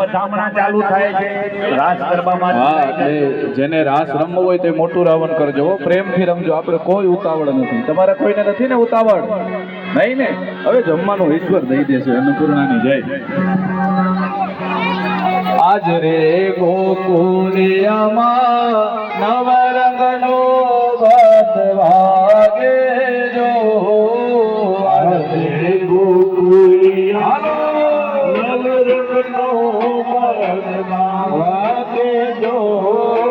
વધામણા ચાલુ થાય છે રાસ ગરબામાં. હા, એટલે જેને રાસ રમવો હોય તે મોટું રાવણ કરજો, પ્રેમથી રમજો. આપણે કોઈ ઉતાવળ નથી. તમારે કોઈને નથી ને ઉતાવળ? નહીં ને? હવે જમવાનું ઈશ્વર દઈ દેશે. અન્નપૂર્ણાની જય. આજ રે ગોકુળિયામાં નવરંગનો ભાત વાગે જો. આજ રે ગોકુળિયામાં નવરંગનો ભાત વાગે જો.